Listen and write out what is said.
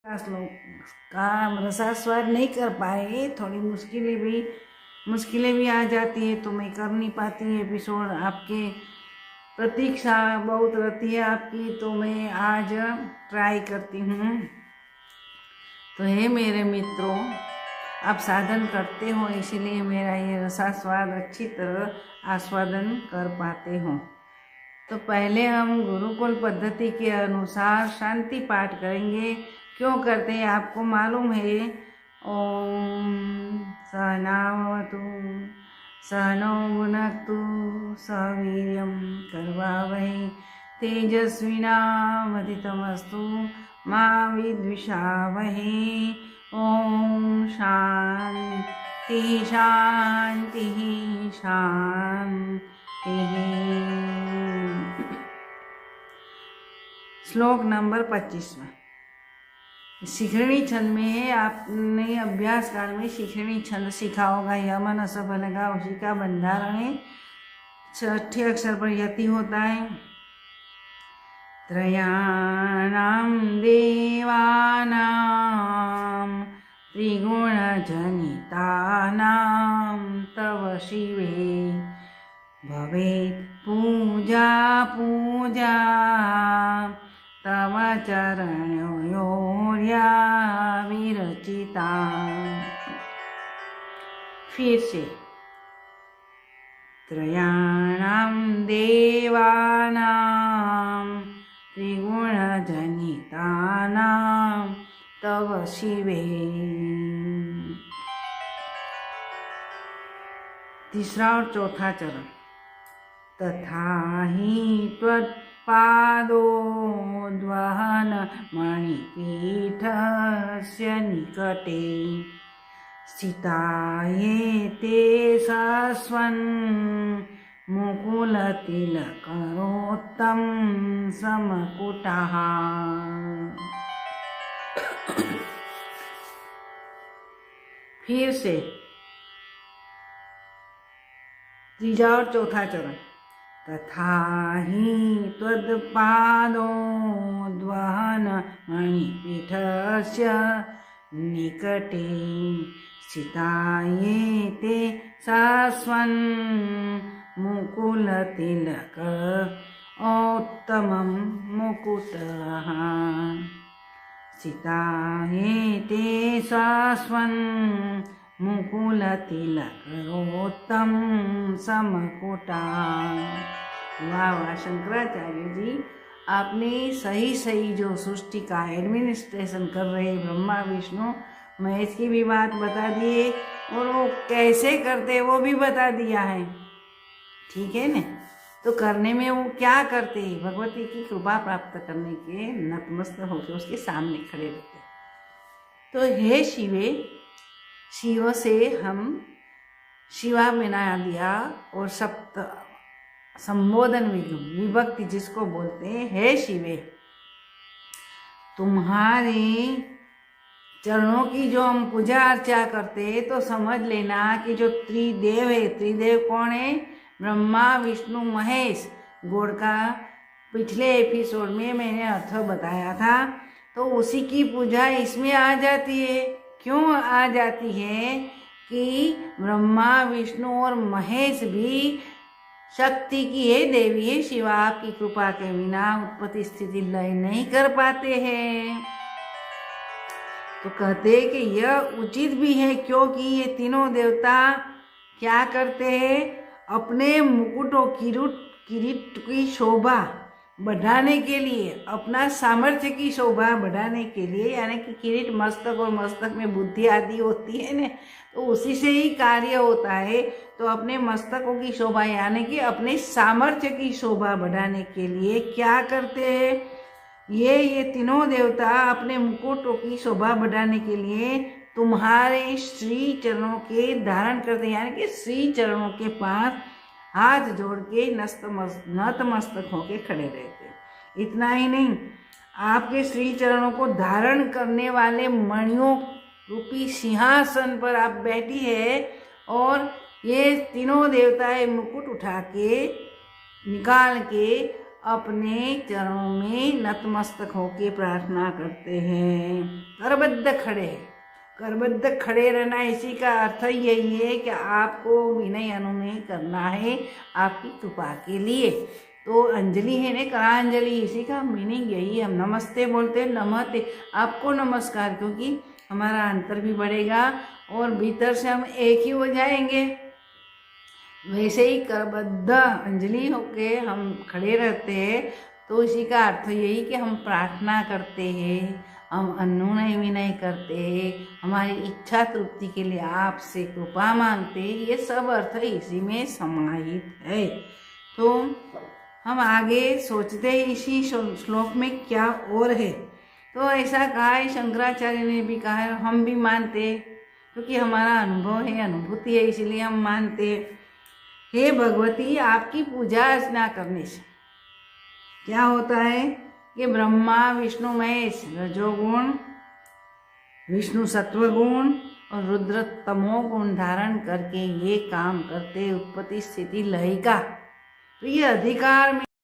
श्लोक का रसास्वाद नहीं कर पाए, थोड़ी मुश्किलें भी आ जाती है, तो मैं कर नहीं पाती एपिसोड। आपके प्रतीक्षा बहुत रहती है आपकी, तो मैं आज ट्राई करती हूँ। तो हे मेरे मित्रों, आप साधन करते हो, इसीलिए मेरा ये रसास्वाद अच्छी तरह आस्वादन कर पाते हो। तो पहले हम गुरुकुल पद्धति के अनुसार शांति पाठ करेंगे। क्यों करते हैं आपको मालूम है। ओम सहनावतु सहनौ भुनक्तु सह वीर्यं करवावहै तेजस्विनावधीतमस्तु मा विद्विषावहै। ओम शांति शांति शांति। श्लोक नंबर 25। शिखरणी छंद में है। आपने अभ्यास काल में शिखरणी छंद सीखा होगा। यमन असफल का उसी का बंधारण है। छठे अक्षर पर यति होता है। त्रयाणां देवानां त्रिगुणजनितानां तव शिवे भवेत् पूजा पूजा तव चरणयोर्या विरचिता। फिर से त्रयाणां देवानां त्रिगुणजनितानां तव शिवे। तीसरा और चौथा चरण। तथा हि त्वत्पादोद्वहन मणिपीठस्य निकटे स्थिताये ते सस्वन् मुकुलतिलकरोत्तं समकुटः। फिर से तीसरा और चौथा चरण। तथा हि त्वत्पादोद्वहन मणिपीठस्य निकटे स्थिताये ते सस्वन् मुकुलतिलकोत्तमं मुकुटः। स्थिताये ते सस्वन् मुकुलतिलकोत्तम समकुटा। वाह वाह शंकराचार्य जी, आपने सही जो सृष्टि का एडमिनिस्ट्रेशन कर रहे ब्रह्मा विष्णु महेश की भी बात बता दिए, और वो कैसे करते वो भी बता दिया है। ठीक है न। तो करने में वो क्या करते हैं, भगवती की कृपा प्राप्त करने के नतमस्तक होकर उसके सामने खड़े रहते। तो हे शिवे, शिव से हम शिवा बना दिया, और सप्त संबोधन विभक्ति जिसको बोलते हैं, हे शिवे, तुम्हारे चरणों की जो हम पूजा अर्चा करते हैं, तो समझ लेना कि जो त्रिदेव है, त्रिदेव कौन है, ब्रह्मा विष्णु महेश। गौड़ का पिछले एपिसोड में मैंने अर्थ बताया था, तो उसी की पूजा इसमें आ जाती है। क्यों आ जाती है कि ब्रह्मा विष्णु और महेश भी शक्ति की है, देवी है। शिवा आपकी कृपा के बिना उत्पत्ति स्थिति लय नहीं कर पाते हैं। तो कहते हैं कि यह उचित भी है, क्योंकि ये तीनों देवता क्या करते हैं, अपने मुकुटों किरीट की शोभा बढ़ाने के लिए, अपना सामर्थ्य की शोभा बढ़ाने के लिए, यानी कि किरीट मस्तक और मस्तक में बुद्धि आदि होती है न, तो उसी से ही कार्य होता है। तो अपने मस्तकों की शोभा यानी कि अपने सामर्थ्य की शोभा बढ़ाने के लिए क्या करते हैं, ये तीनों देवता अपने मुकुटों की शोभा बढ़ाने के लिए तुम्हारे श्री चरणों के धारण करते हैं, यानी कि श्री चरणों के पास हाथ जोड़ के नतमस्तक होके खड़े रहते। इतना ही नहीं, आपके श्री चरणों को धारण करने वाले मणियों रूपी सिंहासन पर आप बैठी है, और ये तीनों देवताएं मुकुट उठा के निकाल के अपने चरणों में नतमस्तक होके प्रार्थना करते हैं। करबद्ध खड़े हैं। करबद्ध खड़े रहना इसी का अर्थ यही है कि आपको विनय अनुनय करना है आपकी कृपा के लिए। तो अंजलि है ना, करांजलि, इसी का मीनिंग यही है। हम नमस्ते बोलते हैं, नमस्ते आपको नमस्कार, क्योंकि हमारा अंतर भी बढ़ेगा और भीतर से हम एक ही हो जाएंगे। वैसे ही करबद्ध अंजलि होके हम खड़े रहते हैं, तो इसी का अर्थ यही कि हम प्रार्थना करते हैं, हम अनुनय विनय करते हैं, हमारी इच्छा तृप्ति के लिए आपसे कृपा मांगते हैं। ये सब अर्थ इसी में समाहित है। तो हम आगे सोचते हैं इसी श्लोक में क्या और है। तो ऐसा कहा है, शंकराचार्य ने भी कहा है, हम भी मानते हैं, क्योंकि हमारा अनुभव है, अनुभूति है, इसीलिए हम मानते हैं। हे भगवती, आपकी पूजा अर्चना करने से क्या होता है कि ब्रह्मा विष्णु महेश रजोगुण, विष्णु सत्वगुण और रुद्र तमो गुण धारण करके ये काम करते, उत्पत्ति स्थिति लय का। तो ये अधिकार में